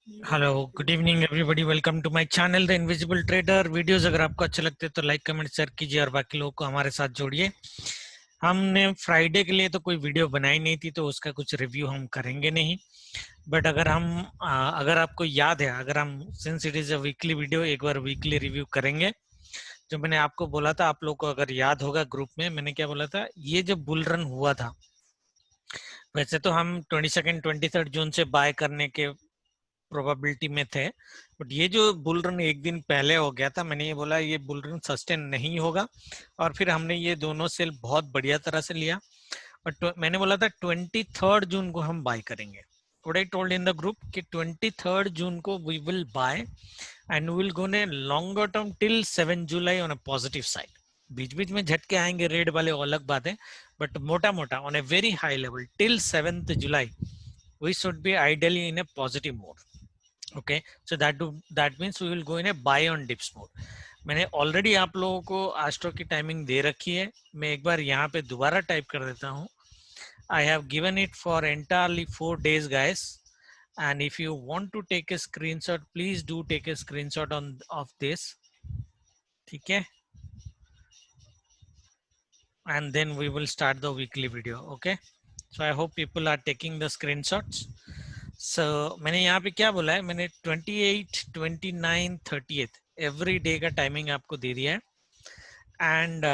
Hello, good evening everybody. Welcome to my channel the invisible trader. Videos अगर आपको अच्छे लगते हैं तो लाइक कमेंट शेयर कीजिए और बाकी लोगों को हमारे साथ जोड़िए। हमने फ्राइडे के लिए तो कोई वीडियो बनाई नहीं थी, तो उसका कुछ रिव्यू हम करेंगे नहीं। बट अगर आपको याद है, अगर हम since it is a weekly video, एक बार वीकली रिव्यू करेंगे। जो मैंने आपको बोला था, आप लोग को अगर याद होगा ग्रुप में मैंने क्या बोला था, ये जब बुल रन हुआ था, वैसे तो हम 22nd 23rd जून से बाय करने के प्रोबेबिलिटी में थे। बट ये जो बुल रन एक दिन पहले हो गया था, मैंने ये बोला ये बुल रन सस्टेन नहीं होगा, और फिर हमने ये दोनों सेल बहुत बढ़िया तरह से लिया। और मैंने बोला था 23rd जून को हम बाय करेंगे। What I told in the group कि 23rd जून को we will buy and we will go ने longer term till 7 July on a positive side. बीच बीच में झटके आएंगे रेड वाले, वो अलग बात है। बट मोटा मोटा on a very high level till 7th July we should be ideally in a positive mode. Okay, so that means we will go in a buy on dips mode. मैंने already आप लोगों को astro की timing दे रखी है। मैं एक बार यहाँ पे दोबारा टाइप कर देता हूँ। I have given it for entirely 4 days, guys. And if you want to take a screenshot, please do take a screenshot of this. ठीक है? And then we will start the weekly video. Okay. So I hope people are taking the screenshots. मैंने यहाँ पे क्या बोला है, मैंने 28, 29, 30th every day का टाइमिंग आपको दे दिया है। And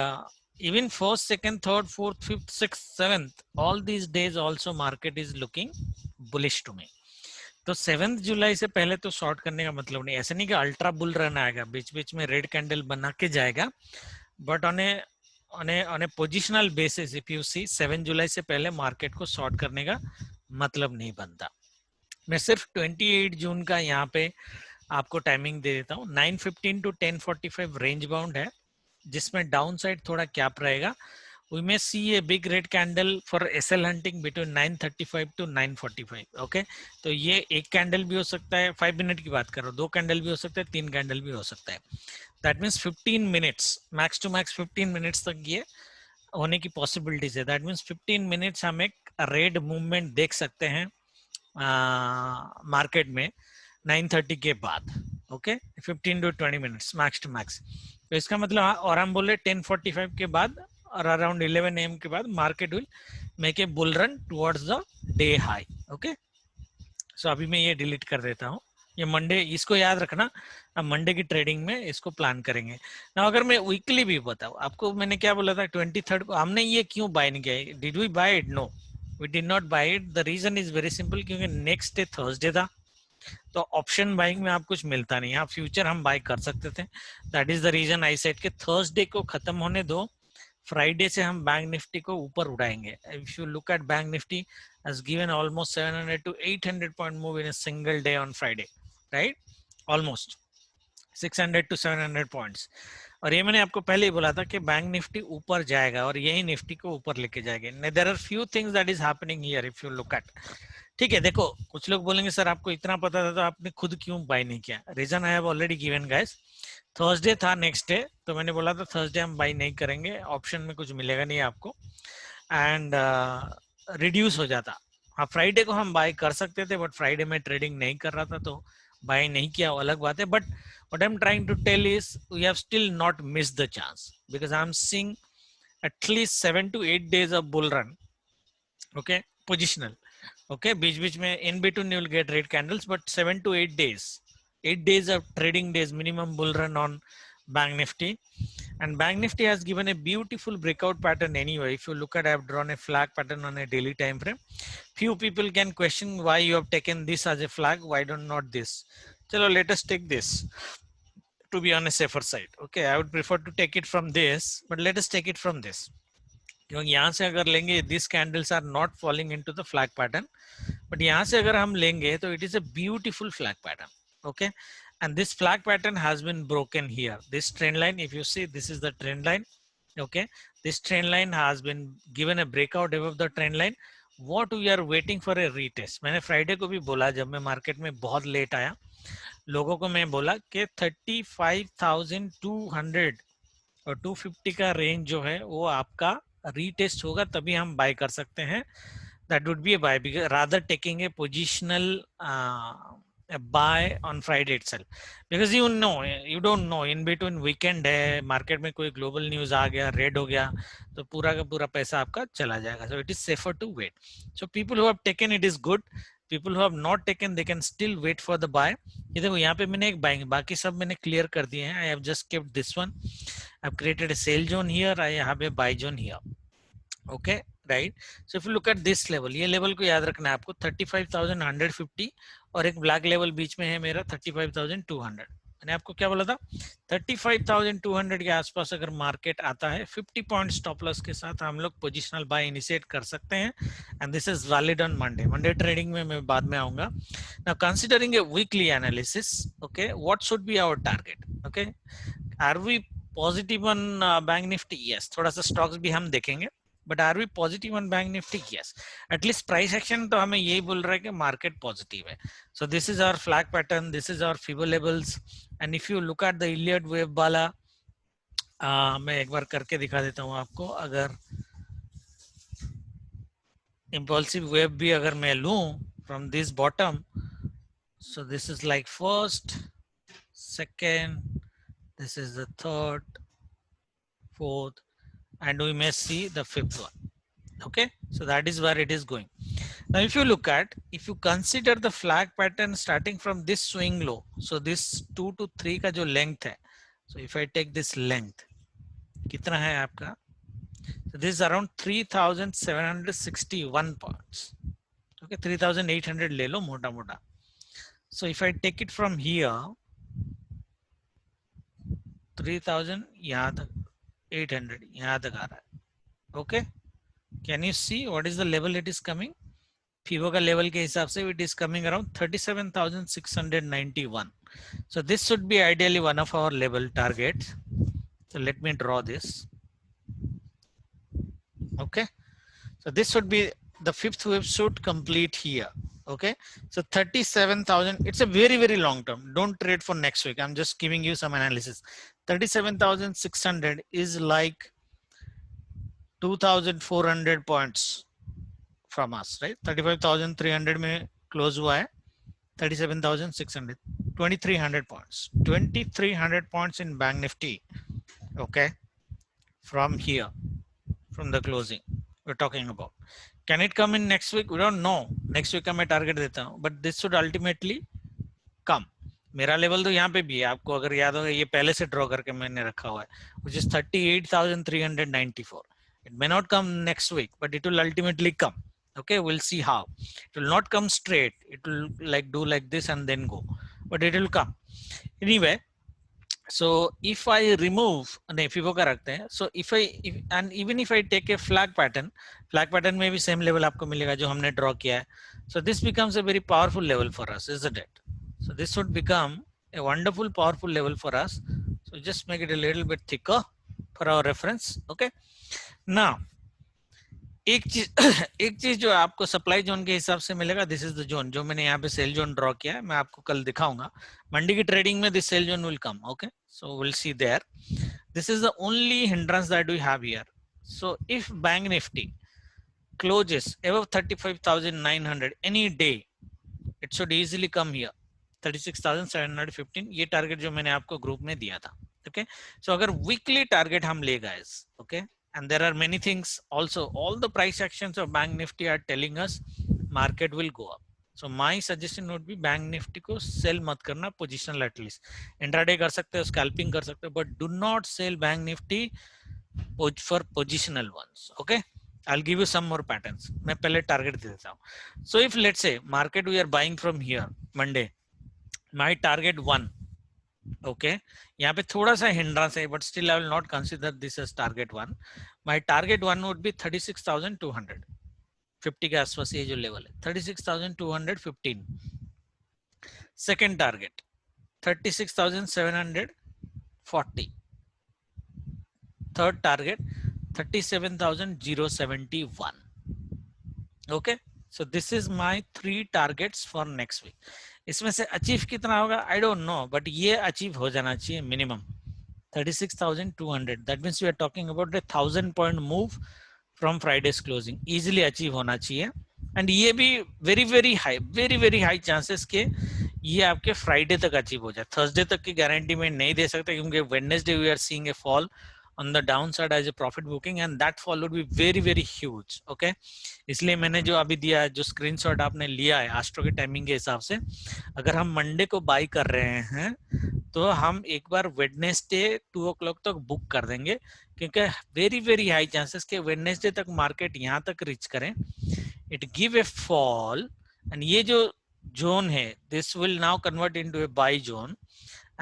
even first, second, third, fourth, fifth, six, seventh, all these days also market is looking bullish to me. तो 7 जुलाई से पहले तो शॉर्ट करने का मतलब नहीं, ऐसे नहीं कि अल्ट्रा बुल रन आएगा, बीच बीच में रेड कैंडल बना के जाएगा। But on a positional basis if you see 7 जुलाई से पहले मार्केट को शॉर्ट करने का मतलब नहीं बनता। मैं सिर्फ 28 जून का यहाँ पे आपको टाइमिंग दे देता हूँ। 9:15 to 10:45 रेंज बाउंड है, जिसमें डाउन साइड थोड़ा कैप रहेगा। We may see a big red candle for SL hunting between 9:35 to 9:45। Okay, तो ये एक कैंडल भी हो सकता है, 5 मिनट की बात करो, 2 कैंडल भी हो सकता है, 3 कैंडल भी हो सकता है। That means 15 minutes, max to max 15 minutes तक ये होने की पॉसिबिलिटीज है। दैट मीन्स 15 मिनट्स हम एक रेड मूवमेंट देख सकते हैं मार्केट में 9:30 के बाद। Okay, 15 to 20 minutes max to max. तो इसका मतलब, और हम बोले 10:45 के बाद और अराउंड 11 AM के बाद market will make a bull run towards the day high. Okay, so अभी मैं ये डिलीट कर देता हूँ। ये मंडे, इसको याद रखना, अब मंडे की ट्रेडिंग में इसको प्लान करेंगे ना। अगर मैं वीकली भी बताऊँ आपको, मैंने क्या बोला था 23rd को हमने ये क्यों बाय नहीं किया, did we buy it? No, we did not buy it. The reason is very simple, क्योंकि नेक्स्ट डे थर्सडे था, तो ऑप्शन बाइंग में आप कुछ मिलता नहीं। यहाँ फ्यूचर हम बाय कर सकते थे। That is the reason I said कि थर्सडे को खत्म होने दो, फ्राइडे से हम बैंक निफ्टी को ऊपर उड़ाएंगे। If you look at bank Nifty has given almost 700 to 800 point move in a single day on Friday, right? Almost 600 to 700 points। और ये मैंने आपको पहले ही बोला था कि बैंक निफ्टी ऊपर जाएगा और यही निफ्टी को ऊपर लेके जाएगा। There are few things that is happening here if you look at. ठीक है, देखो कुछ लोग बोलेंगे सर आपको इतना पता था तो आपने खुद क्यों बाय नहीं किया। Reason I have already given guys. Thursday था नेक्स्ट डे, तो मैंने बोला था थर्सडे हम बाय नहीं करेंगे, ऑप्शन में कुछ मिलेगा नहीं आपको, एंड रिड्यूस हो जाता। हाँ, फ्राइडे को हम बाय कर सकते थे, बट फ्राइडे में ट्रेडिंग नहीं कर रहा था तो बाय नहीं किया, अलग बात है। But what I'm trying to tell is we have still not missed the chance, because I'm seeing at least 7 to 8 days of bull run. Okay, positional. Okay, बीच में in between you will get red candles, but 7 to 8 days, 8 days of trading days minimum bull run on Bank Nifty. And Bank Nifty has given a beautiful breakout pattern anyway. If you look at, I have drawn a flag pattern on a daily time frame. Few people can question why you have taken this as a flag, why don't not this. Chalo, let us take this to be on a safer side. Okay, I would prefer to take it from this, but let us take it from this. क्योंकि यहाँ से अगर लेंगे, this candles are not falling into the flag pattern, but यहाँ से अगर हम लेंगे तो it is a beautiful flag pattern. Okay, and this flag pattern has been broken here. This trend line, if you see, this is the trend line. Okay, this trend line has been given a breakout above the trend line. What we are waiting for a retest. मैंने Friday को भी बोला, जब मैं market में बहुत late आया, लोगों को मैं बोला कि 35,200 और 250 का रेंज जो है वो आपका रीटेस्ट होगा, तभी हम बाय कर सकते हैं। That would be a buy, rather taking a positional buy on Friday itself, because you know, you don't know in between weekend है, market में कोई global news आ गया, red हो गया, तो पूरा का पूरा पैसा आपका चला जाएगा. So it is safer to wait. So people who have taken it is good. People who have not taken, they can still wait for the buy. ये देखो यहाँ पे मैंने एक buying, बाकी सब मैंने clear कर दिए हैं. I have just kept this one. I've created a sell zone here. I have a buy zone here. Okay, right? So if you look at this level, ये level को याद रखना है आपको, 35,150 और एक ब्लैक लेवल बीच में है मेरा 35,200. मैंने आपको क्या बोला था, 35,200 के आसपास अगर मार्केट आता है 50 पॉइंट स्टॉप लॉस के साथ हम लोग पोजिशनल बाय इनिशिएट कर सकते हैं. And this is valid on Monday trading में मैं बाद में आऊंगा. Now considering a weekly analysis, okay, what should be our target? Okay, are we positive on bank Nifty? Yes, थोड़ा सा स्टॉक्स भी हम देखेंगे. But are we positive on bank Nifty? Yes. At least price action तो हमें यही बोल रहा है कि मार्केट पॉजिटिव है. So this is our flag pattern, this is our fever levels. And if you look at the Elliott wave वाला, मैं एक बार करके दिखा देता हूं आपको. अगर इम्पल्सिव वेव भी अगर मैं लूं from this bottom, so this is like first, second, this is the third, fourth, and we may see the fifth one. Okay, so that is where it is going. Now if you look at, if you consider the flag pattern starting from this swing low, so this 2 to 3 का जो length है, so if I take this length, कितना है आपका? So this is around 3,761 points. Okay, 3,800 ले लो मोटा मोटा. So if I take it from here, 3,000 यहाँ तक, 800 यहाँ तक आ रहा है. Okay, can you see what is the level it is coming? फीवो का लेवल के हिसाब से it is coming around 37,691. So this should be ideally one of our level targets. So let me draw this. Okay, so this should be the fifth wave should complete here. Okay, so 37,000, it's a very long term. Don't trade for next week. I'm just giving you some analysis. 37,600 is like 2,400 points from us, right? 35,300 में close हुआ है, 37,600, 2,300 points, 2,300 points in Bank Nifty. Okay, from here, from the closing we're talking about. Can it come in next week? We don't know. Next week का मैं target देता हूँ, but this should ultimately come. मेरा level तो यहाँ पे भी है, आपको अगर याद होगा ये पहले से ड्रॉ करके मैंने रखा हुआ है, which is 38,394. It may not come next week, but it will ultimately come. Okay, we'll see how. It will not come straight. It will like do like this and then go, but it will come anyway. So if I remove, नहीं FIFO का रखते हैं. So if and even if I take a flag pattern में भी same level आपको मिलेगा जो हमने draw किया है. So this becomes a very powerful level for us, isn't it? So this would become a wonderful, powerful level for us. So just make it a little bit thicker for our reference. Okay. Now एक चीज जो आपको supply zone के हिसाब से मिलेगा, this is the zone जो मैंने यहाँ पे सेल जोन ड्रॉ किया है, मैं आपको कल दिखाऊंगा. मंडी की ट्रेडिंग में this sell zone will come. Okay, so will see there. This is the only hindrance that we have here. So if bank Nifty closes above 35,900 any day, it should easily come here 36,715. ये target जो मैंने आपको group में दिया था. Okay, सो अगर weekly target हम ले guys, okay, and there are many things also. All the price actions of Bank Nifty are telling us market will go up. So my suggestion would be Bank Nifty को sell मत करना, positional at least. Intraday कर सकते हो, scalping कर सकते हो, but do not sell Bank Nifty for positional ones. Okay, I'll give you some more patterns. मैं पहले target दे देता हूँ. So if let's say market we are buying from here Monday, my target 1. Okay, यहाँ पे थोड़ा सा hindrance है, but still I will not consider this as target 1. My target 1 would be 36,200. 50 के आसपास ये जो लेवल है 36,215. Second target 36,740. Third target 37,071. Okay, so this is my 3 targets for next week. इसमें से अचीव कितना होगा आई डोंट नो, बट ये अचीव हो जाना चाहिए minimum 36,200. That means we are talking about 1,000 point move from Friday's closing. Easily achieve होना चाहिए. एंड ये भी वेरी वेरी हाई चांसेस के ये आपके फ्राइडे तक अचीव हो जाए। थर्सडे तक की गारंटी में नहीं दे सकता क्योंकि Wednesday we are seeing a fall on the downside as a profit booking and that fall would be very huge. Okay, इसलिए मैंने जो अभी दिया है, जो स्क्रीनशॉट आपने लिया है एस्ट्रो के टाइमिंग के हिसाब से, अगर हम मंडे को बाई कर रहे हैं तो हम एक बार वेडनेसडे 2 o'clock तक बुक कर देंगे क्योंकि वेरी हाई चांसेस के वेडनेसडे तक मार्केट यहाँ तक रीच करें, it give a fall and ये जो जोन है this will now convert into A by zone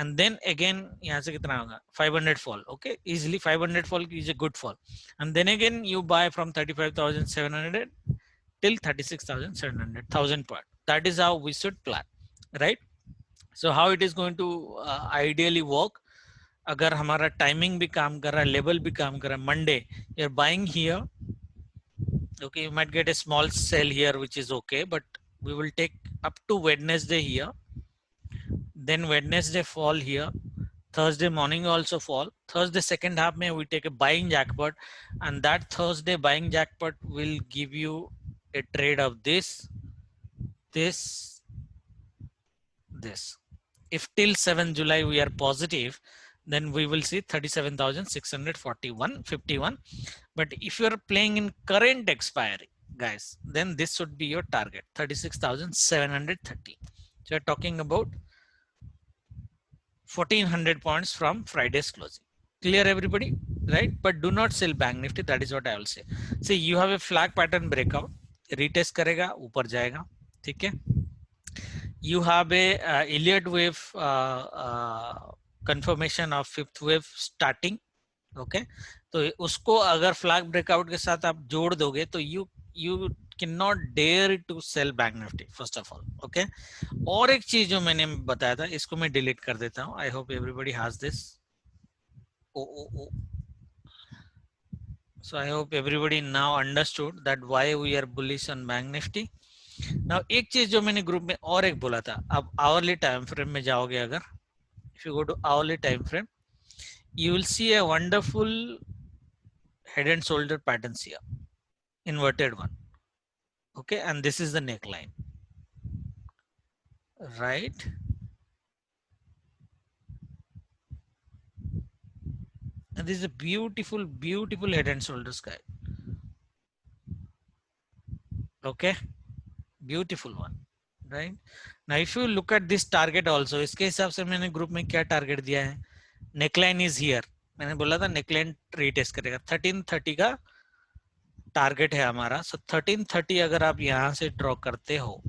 and then again यहाँ से कितना होगा 500 fall. Okay, easily 500 fall is a good fall and then again you buy from 35,700 till 36,700 1000 point. That is how we should plan, right? So how it is going to ideally work, अगर हमारा timing भी काम कर रहा है, level भी काम कर रहा है, Monday you are buying here, okay, you might get a small sell here which is okay, but we will take up to Wednesday here, then Wednesday fall here, Thursday morning also fall, Thursday second half may we take a buying jackpot and that Thursday buying jackpot will give you a trade of this. If till 7 July we are positive, then we will see 37,641.51. But if you are playing in current expiry, guys, then this should be your target 36,730. So you're talking about 1400 points from Friday's closing. Clear everybody, right? But do not sell Bank Nifty. That is what I will say. See, you have a flag pattern breakout, retest करेगा, ऊपर जाएगा, ठीक है? You have a Elliott wave confirmation of fifth wave starting. Okay, तो उसको अगर flag breakout के साथ आप जोड़ दोगे तो you cannot dare to sell Bank Nifty first of all. Okay, और एक चीज जो मैंने बताया था इसको मैं डिलीट कर देता हूँ. I hope everybody has this. So I hope everybody now understood that why we are bullish on Bank Nifty. Now एक चीज जो मैंने ग्रुप में और एक बोला था, अब hourly time frame में जाओगे अगर, if you go to hourly time frame, you will see a wonderful head and shoulder patterns here, inverted one. Okay, and this is the neckline, right? And this is a beautiful head and shoulders guy. Okay, beautiful one, right? Now if you look at this target also, इसके हिसाब से मैंने group में क्या target दिया है, neckline is here, मैंने बोला था नेकलाइन रीटेस्ट करेगा, 1330 का टारगेट है हमारा. सो 1330 अगर आप यहां से ड्रॉ करते हो,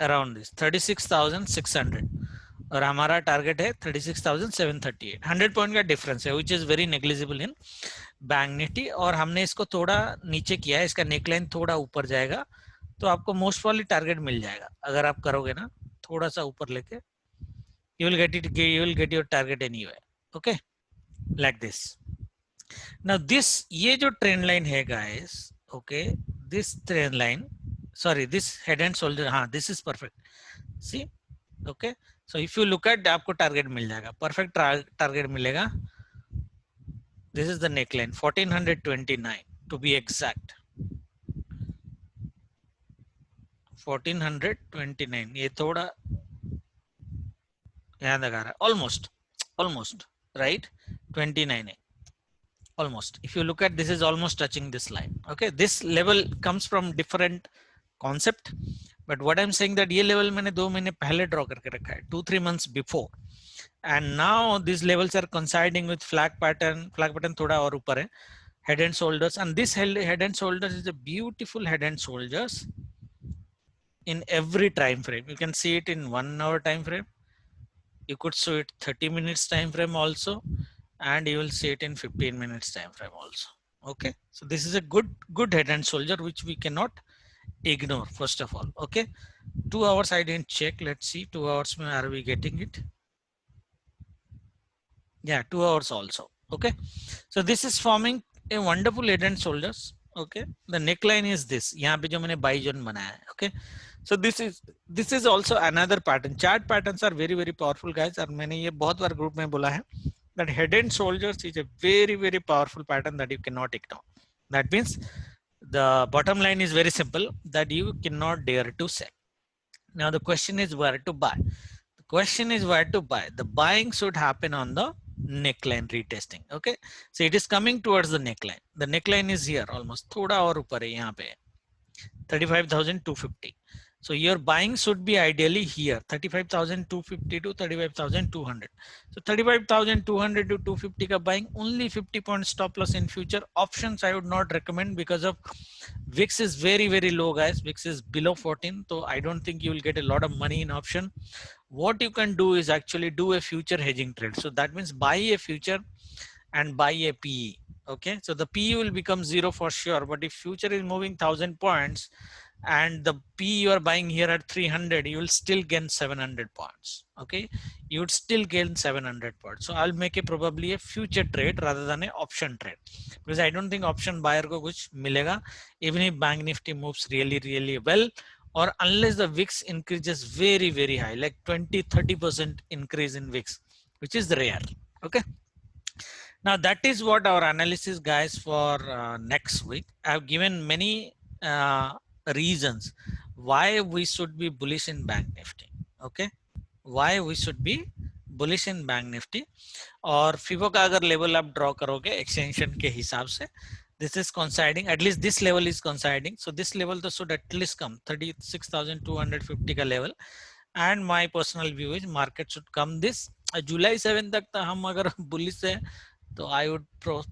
अराउंड दिस 36,600 और हमारा टारगेट है 36,738. 100 पॉइंट का डिफरेंस है which is very negligible in bank Nifty. और हमने इसको थोड़ा नीचे किया है, इसका नेकलाइन थोड़ा ऊपर जाएगा तो आपको मोस्ट प्रॉब्ली टारगेट मिल जाएगा. अगर आप करोगे ना थोड़ा सा ऊपर लेके, you will get your target anyway. Okay, like this. Now this ये जो ट्रेंड लाइन है guys, okay, this trend line, sorry, this head and shoulder, हाँ, this is perfect. See, okay, so if you look at, आपको target मिल जाएगा, perfect target मिलेगा. This is the neckline 1429 to be exact. 1429 ये थोड़ा यहाँ दिखा रहा है, almost right, 29 है almost. If you look at, this is almost touching this line. Okay, this level comes from different concept, but what I'm saying that ये level मैंने 2 महीने पहले ड्रॉ करके रखा है, 2-3 months before, and now these levels are coinciding with flag pattern थोड़ा और ऊपर है, head and shoulders, and this head and shoulders is a beautiful head and shoulders in every time frame. You can see it in 1 hour time frame, you could see it 30 minutes time frame also, and you will see it in 15 minutes time frame also. Okay, so this is a good head and shoulder which we cannot ignore first of all. Okay, 2 hours I didn't check, let's see 2 hours are we getting it. Yeah, 2 hours also. Okay, so this is forming a wonderful head and shoulders. Okay, the neckline is this. यहाँ पे जो मैंने by zone बनाया है. Okay, so this is also another pattern. Chart patterns are very very powerful guys. और मैंने ये बहुत बार ग्रुप में बोला है that head and shoulders is a very very powerful pattern that you cannot ignore. That means the bottom line is very simple, that you cannot dare to sell. Now the question is where to buy. The question is where to buy. The buying should happen on the neckline retesting. Okay, so it is coming towards the neckline. The neckline is here almost, थोड़ा और ऊपर है यहाँ पे 35,250. So your buying should be ideally here 35,250 to 35,200. So 35,200 to 250 ka buying, only 50 point stop loss in future. Options I would not recommend because of VIX is very very low guys. VIX is below 14, so I don't think you will get a lot of money in option. What you can do is actually do a future hedging trade. So that means buy a future and buy a PE. Okay, so the PE will become zero for sure, but if future is moving 1,000 points and the P you are buying here at 300, you will still gain 700 points. Okay, you would still gain 700 points. So I'll make a probably a future trade rather than an option trade, because I don't think option buyer ko kuch milega even if Bank Nifty moves really really well, or unless the VIX increases very very high, like 20-30% increase in VIX, which is rare. Okay, now that is what our analysis guys for next week. I've given many reasons why we should be bullish in Bank Nifty. Okay, why we should be bullish in Bank Nifty. और FIBO का अगर level आप draw करोगे extension के हिसाब से, this is coinciding, at least this level is coinciding, so this level तो should at least come 36,250 का level, and my personal view is market should come this जुलाई 7 तक तो हम अगर bullish है तो I would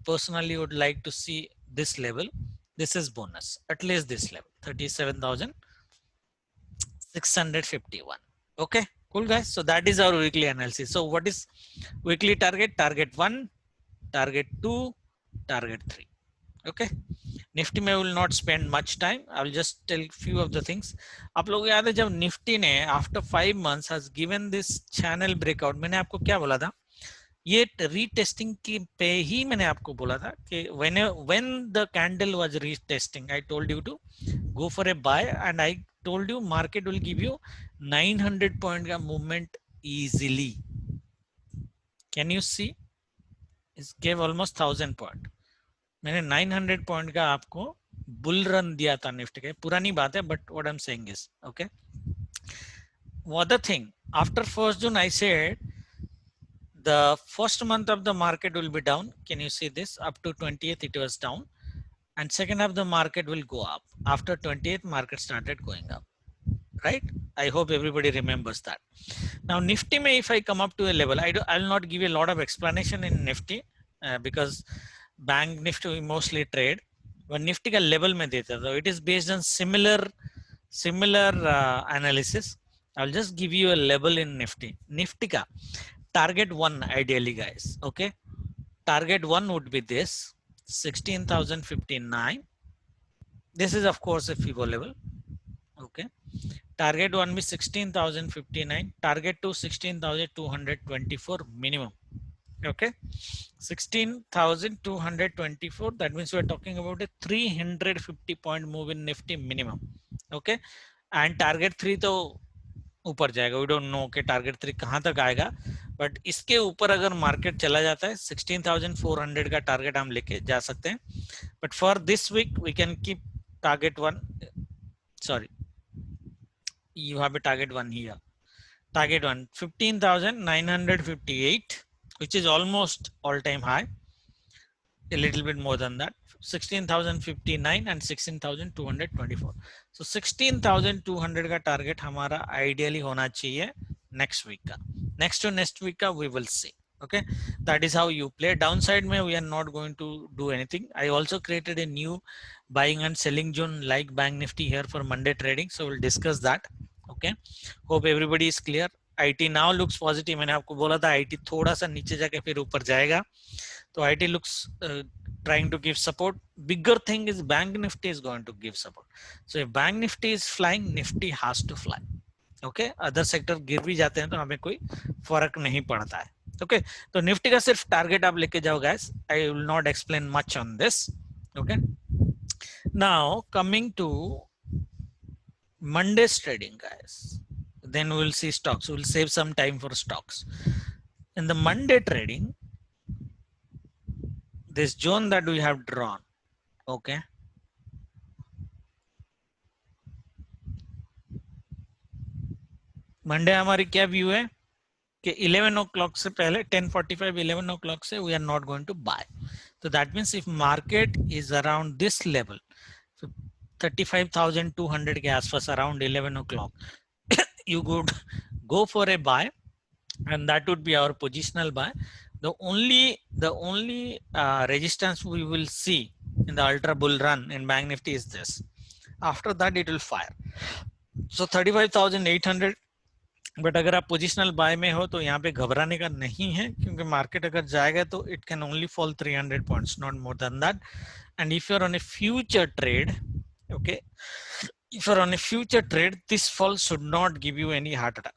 personally would like to see this level. This is bonus, at least this level 37,651. Okay, cool guys. So that is our weekly analysis. So what is weekly target? Target 1, target 2, target 3. Okay, Nifty में will not spend much time. I will just tell few of the things. आप लोग याद है जब Nifty ने after 5 months has given this channel breakout, मैंने आपको क्या बोला था, ये रीटेस्टिंग की पे ही मैंने आपको बोला था कि when the candle was retesting, I told you to go for a buy, and I told you market will give you 900 point का movement easily. Can you see? It gave almost 1000 point. मैंने 900 point का आपको bull run दिया था Nifty के. पुरानी बात है, but what I am saying is okay. What the thing, after 1st June I said the first month of the market will be down. Can you see this? Up to 20th it was down, and second half the market will go up. After 20th market started going up, right? I hope everybody remembers that. Now Nifty may, if I come up to a level, I'll not give a lot of explanation in Nifty because Bank Nifty we mostly trade, but Nifty का level में देता था. It is based on similar analysis. I'll just give you a level in Nifty. Nifty का target 1 ideally guys. Okay, target 1 would be this 16,059. This is of course a FIBO level. Okay, target 1 be 16,059, target 2 16,224 minimum. Okay, 16,224, that means we are talking about a 350 point move in Nifty minimum. Okay, and target 3 तो ऊपर जाएगा. We don't know कि target 3 कहां तक आएगा, but इसके ऊपर अगर मार्केट चला जाता है 16,400 का टारगेट हम लेके जा सकते हैं. But for this week we can keep target 1, sorry, you have a target 1 here. Target 1 15,958, which is almost all-time high, a little bit more than that, 16,059 and 16,224. So 16,200 का टारगेट हमारा आइडियली होना चाहिए next week का. Next week का we will see. Okay, that is how you play. Downside में we are not going to do anything. I also created a new buying and selling zone like Bank Nifty here for Monday trading, so we'll discuss that. Okay, hope everybody is clear. IT now looks positive. मैंने आपको बोला था IT थोड़ा सा नीचे जाके फिर ऊपर जाएगा, तो IT looks trying to give support. Bigger thing is Bank Nifty is going to give support. So if Bank Nifty is flying, Nifty has to fly. Okay, other sector गिर भी जाते हैं तो हमें कोई फर्क नहीं पड़ता है. ओके, तो निफ्टी का सिर्फ टारगेट आप लेके जाओ guys. I will not explain much on this. Okay, Now coming to Monday's trading, guys. Then we will see stocks. We'll save some time for stocks. In the Monday trading, this zone that we have drawn, okay. Monday हमारी क्या view है कि 11 o'clock से पहले 10:45 11 o'clock से we are not going to buy. So that means if market is around this level, so 35,200 के आसपास around 11 o'clock, you could go for a buy, and that would be our positional buy. The only resistance we will see in the ultra bull run in Bank Nifty is this. After that it will fire. So 35,800. But अगर आप positional bye में हो तो यहाँ पे घबराने का नहीं है, क्योंकि मार्केट अगर जाएगा तो it can only fall 300 points, not more than that. And if you are on a future trade, okay, if you're on a future trade, this fall should not give you any heart attack.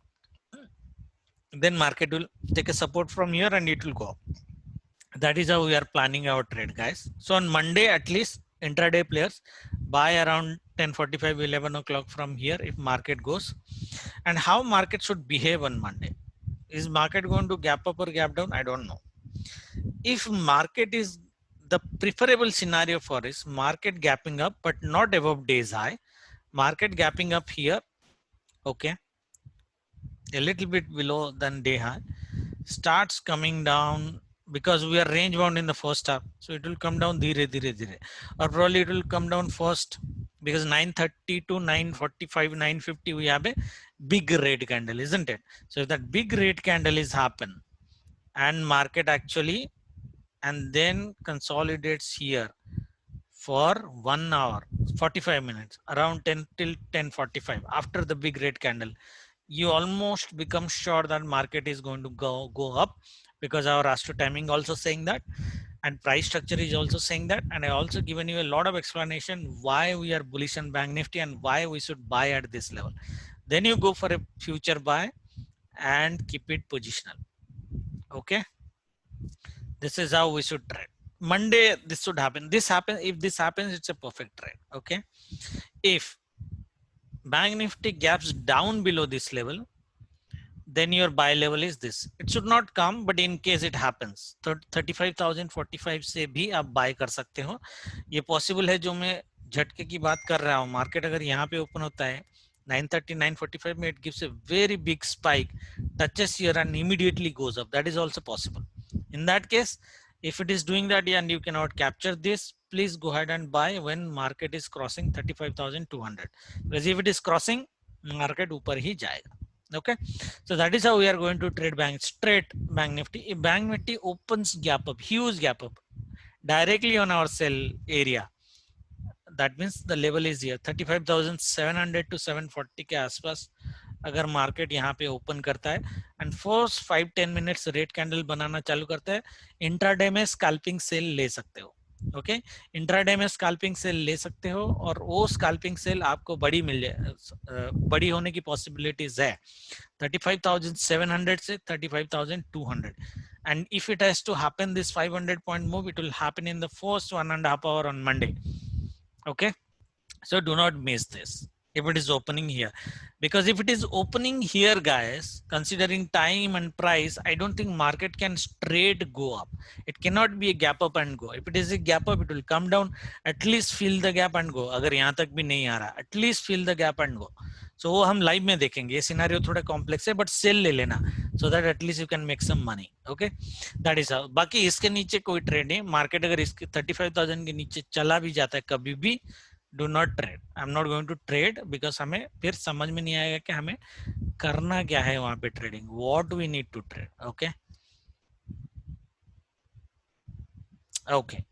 Then market will take a support from here and it will go up. That is how we are planning our trade, guys. So on Monday, at least intraday players buy around 10:45 11 o'clock from here if market goes. And how market should behave on Monday? Is market going to gap up or gap down? I don't know. If market is, the preferable scenario for is market gapping up but not above day's high, market gapping up here, okay, a little bit below than day high, starts coming down, because we are range bound in the first half, so it will come down dhire dhire dhire, or probably it will come down first, because 930 to 945 950 we have a big red candle, isn't it? So if that big red candle is happen and market actually and then consolidates here for 1 hour 45 minutes around 10 till 10:45 after the big red candle, you almost become sure that market is going to go up, because our astro timing also saying that, and price structure is also saying that. And I also given you a lot of explanation why we are bullish on Bank Nifty and why we should buy at this level. Then you go for a future buy and keep it positional. Okay, this is how we should trade. Monday this should happen. This happens. If this happens, it's a perfect trade. Okay, if Bank Nifty gaps down below this level, then your buy level is this. It should not come, but in case it happens, तो 35,045 से भी आप buy कर सकते हो. ये possible है. जो मैं झटके की बात कर रहा हूँ, मार्केट अगर यहाँ पे ओपन होता है 930 945 में, it gives a very big spike, touches here and immediately goes up. That is also possible. In that case, if it is doing that and you cannot capture this, please go ahead and buy when market is crossing 35,200, because if it is crossing, market ऊपर ही जाएगा. Okay, so that is how we are going to trade straight Bank Nifty. If Bank Nifty opens gap up, huge gap up directly on our sell area, that means the level is here 35,700 to 740 के आसपास. अगर market यहाँ पे open करता है and first 5-10 minutes red candle बनाना चालू करता है, इंट्राडे में स्कैल्पिंग सेल ले सकते हो. ओके, इंट्राडे में स्कैल्पिंग सेल ले सकते हो, और वो स्कैल्पिंग सेल आपको बड़ी मिल जाए, बड़ी होने की पॉसिबिलिटीज है 35,700 से 35,200. and if it has to happen, this 500 point move, it will happen in the first 1.5 hour on Monday. Okay, so do not miss this if it is opening here, because if it is opening here, guys, considering time and price, I don't think market can straight go up. It cannot be a gap up and go. If it is a gap up, it will come down, at least fill the gap and go. अगर यहाँ तक भी नहीं आ रहा, at least fill the gap and go. So वो हम live में देखेंगे. ये सिनेरियो थोड़ा कॉम्प्लेक्स है, बट सेल ले लेना, so that at least you can make some money. Okay, that is how. बाकी इसके नीचे कोई ट्रेड नहीं. मार्केट अगर इसके 35,000 के नीचे चला भी जाता है कभी भी, do not trade. I'm not going to trade, because हमें फिर समझ में नहीं आएगा कि हमें करना क्या है वहां पे trading. What we need to trade. Okay. Okay.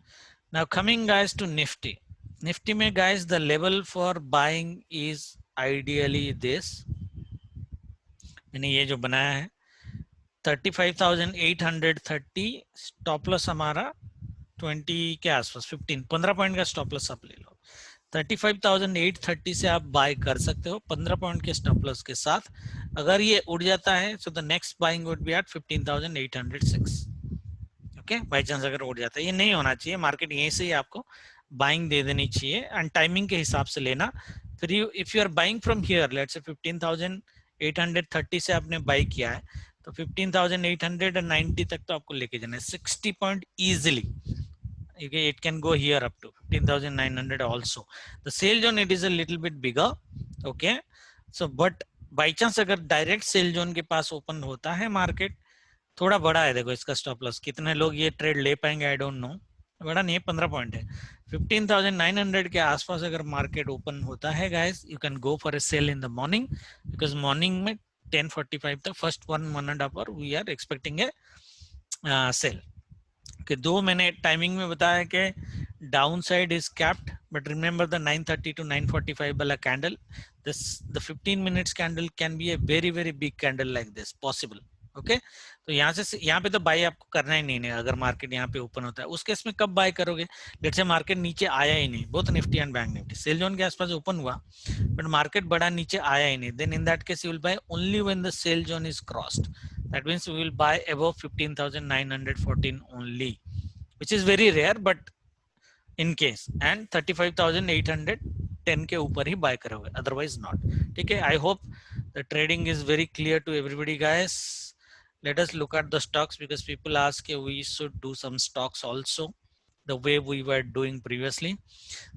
Now coming, guys, to Nifty. Nifty में, guys, the level for buying is ideally this. मैंने ये जो बनाया है 35,830, स्टॉप लॉस हमारा 20 के आसपास, 15 पॉइंट का स्टॉप लॉस आप ले लो. 35,830 से आप बाय कर सकते हो 15 पॉइंट के स्टॉप लॉस के साथ. अगर ये उड़ जाता है, so the next buying would be at 15,806. Okay, by chance अगर उड़ जाता है, ये नहीं होना चाहिए. मार्केट यहीं से ही आपको बाइंग दे देनी चाहिए एंड टाइमिंग के हिसाब से लेना। फिर if you are buying from here, let's say 15,830 से आपने बाई किया है, तो 15,890 तक तो आपको लेके जाना है, 60 point easily. It can go here up to 15,900 also. The sale zone, it is a little bit bigger. Okay, so but by chance अगर डायरेक्ट सेल जोन के पास ओपन होता है मार्केट, थोड़ा बड़ा है, देखो इसका स्टॉप लॉस, कितने लोग ये ट्रेड ले पाएंगे आई डोंट नो, बड़ा नहीं है, 15 पॉइंट है। 15,900 के आसपास अगर मार्केट ओपन होता है guys, you can go for a sell in the morning, because morning में 10:45 तक first 1.5 hour we are expecting a sell. कि 2 मैंने टाइमिंग में बताया कि down side is capped, but remember the 9:30 to 9:45 वाला candle, this the 15 minutes candle can be a very very big candle like this possible. Okay, तो यहाँ से यहाँ पे तो बाय आपको करना ही नहीं है अगर मार्केट यहाँ पे ओपन होता है। उस केस में कब बाय करोगे, लेट्स से मार्केट नीचे आया ही नहीं, both Nifty and bank Nifty sell zone के आसपास ओपन हुआ बट मार्केट बड़ा नीचे आया ही नहीं, then in that case you will buy only when the sell zone is crossed, that means we will buy above 15,914 only, which is very rare but in case, and 35,810 के ऊपर ही bye करोगे, otherwise not। ठीक है, I hope the trading is very clear to everybody guys। Let us look at the stocks because people ask we should do some stocks also the way we were doing previously।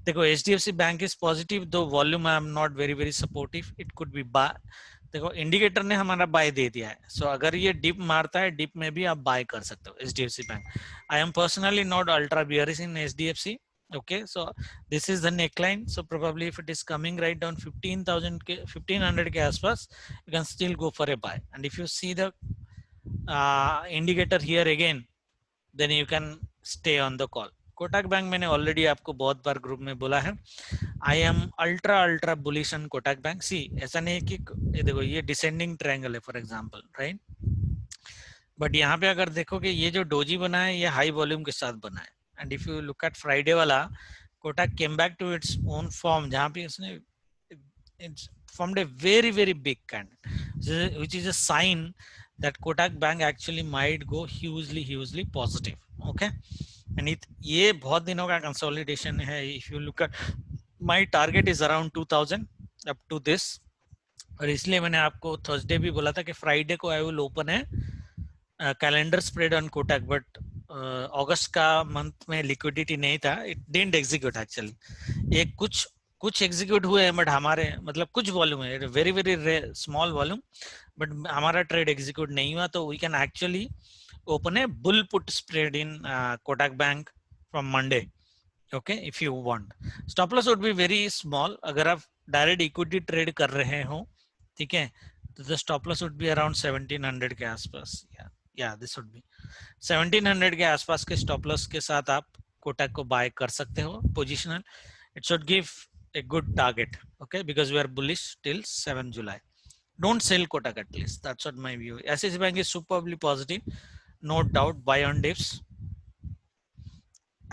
देखो HDFC Bank is positive, though volume I am not very very supportive, it could be buy। देखो indicator ने हमारा bye दे दिया है, सो अगर ये dip मारता है, डिप में भी आप बाय कर सकते हो HDFC bank. I am personally not ultra bearish in HDFC। okay, so this is the neckline, so probably if it is coming right down 15,000 के 1500 के आसपास, you can still go for a buy, and if you see the indicator here again, then you can stay on the call। Kotak bank मैंने already आपको बहुत बार group में बोला है, I am ultra bullish on Kotak bank. See ऐसा नहीं है कि ये देखो ये डिसेंडिंग ट्रायंगल है फॉर एग्जांपल, राइट, बट यहाँ पे अगर देखो कि ये जो डोजी बना है ये हाई वॉल्यूम के साथ बना है, and if you look at Friday वाला, Kotak came back to its own form, जहाँ पे उसने its formed a very very big candle, which is a sign that Kotak Bank actually might go hugely positive। okay, and ये बहुत दिनों का consolidation है। If you look at my target is around 2000 up to this, और इसलिए मैंने आपको Thursday भी बोला था कि फ्राइडे को आई विल ओपन है calendar spread on Kotak, but अगस्त का मंथ में लिक्विडिटी नहीं था, इट डिडंट एग्जीक्यूट एक्चुअली। एक कुछ एग्जीक्यूट हुए हैं बट हमारे मतलब कुछ वॉल्यूम है, very very small volume, but हमारा ट्रेड एग्जीक्यूट नहीं हुआ, तो we can actually open a bull put spread in Kotak Bank from Monday। okay, if you want, stop loss would be very small अगर आप direct equity trade कर रहे हो, ठीक है, तो the stop loss would be around 1700 के आसपास, या this would be 1700 के आसपास के स्टॉप लॉस के साथ आप कोटक को बाय कर सकते हो positional. It should give a good target, okay, because we are bullish till 7 July। don't sell Kotak at least, that's what my view। Axis Bank is superbly positive, no doubt, buy on dips।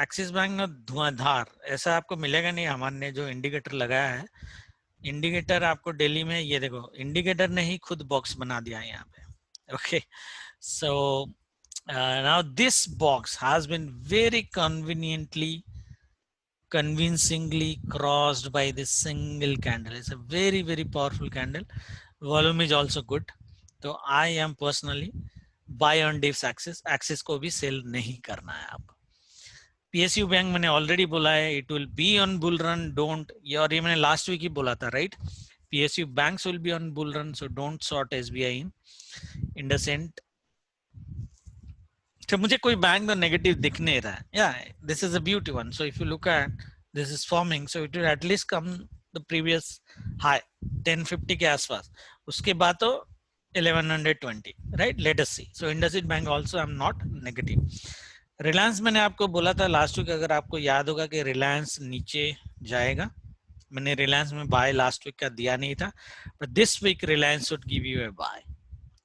Axis bank ना धुआंधार ऐसा आपको मिलेगा नहीं, हमारे जो indicator लगाया है, indicator आपको डेली में, ये देखो इंडिकेटर ने ही खुद बॉक्स बना दिया है यहाँ पे। Okay, so now this box has been very convincingly crossed by this single candle। it's a very very powerful candle, volume is also good, तो I am personally buy on dips axis को भी cell नहीं करना है आपको। PSU bank मैंने already बोला है, it will be on bull run, don't, और ये मैंने लास्ट वीक ही बोला था, right, PSU banks will be on bull run, so don't short SBI इन इंडसइंड। तो मुझे कोई बैंक तो नेगेटिव दिख नहीं रहा है, या this is a beauty one, so if you look at this is forming, so it will at least come the previous high 1050 के आसपास, उसके बाद तो 1120, right, let us see. So IndusInd bank also I am not negative. Reliance मैंने आपको बोला था last week, अगर आपको याद होगा कि रिलायंस नीचे जाएगा, मैंने रिलायंस में बाय लास्ट वीक का दिया नहीं था, but this week Reliance should give you a buy.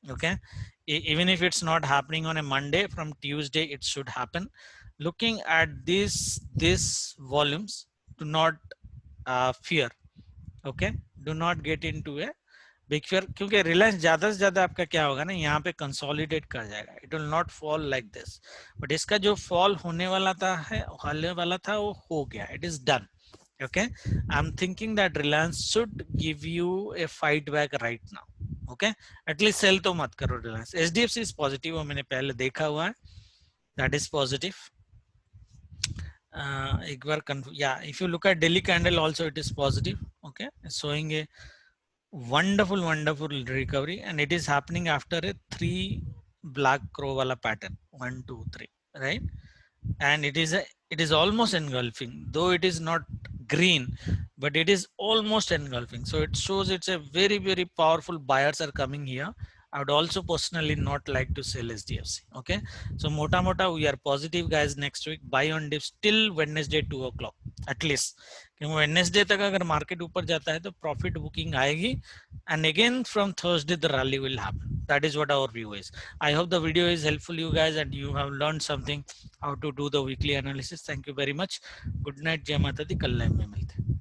okay, even if it's not happening on a Monday, from Tuesday it should happen। looking at these volumes, do not fear, okay, do not get into a big fair, क्योंकि रिलायंस ज्यादा से ज्यादा आपका क्या होगा ना, यहाँ पे कंसोलिडेट कर जाएगा, it will not fall like this, but इसका जो फॉल होने वाला था वो हो गया, it is done. Okay, I'm thinking that Reliance should give you a fight back right now. Okay, at least sell तो मत करो Reliance. HDFC is positive, वो मैंने पहले देखा हुआ है, that is positive. एक बार yeah, if you look at daily candle also it is positive. Okay, it's showing a wonderful recovery, and it is happening after a 3 black crow wala pattern, 1 2 3, right? And it is almost engulfing, though it is not green, but it is almost engulfing, so it shows it's a very powerful buyers are coming here. I would also personally not like to sell SDFC. Okay, so mota we are positive guys. Next week buy on dips till Wednesday 2 o'clock at least, क्योंकि Wednesday तक अगर market ऊपर जाता है तो profit booking आएगी, and again from Thursday the rally will happen. That is what our view is. I hope the video is helpful you guys and you have learned something how to do the weekly analysis. Thank you very much. Good night. Jai Mata Di. कल live में मिलते हैं.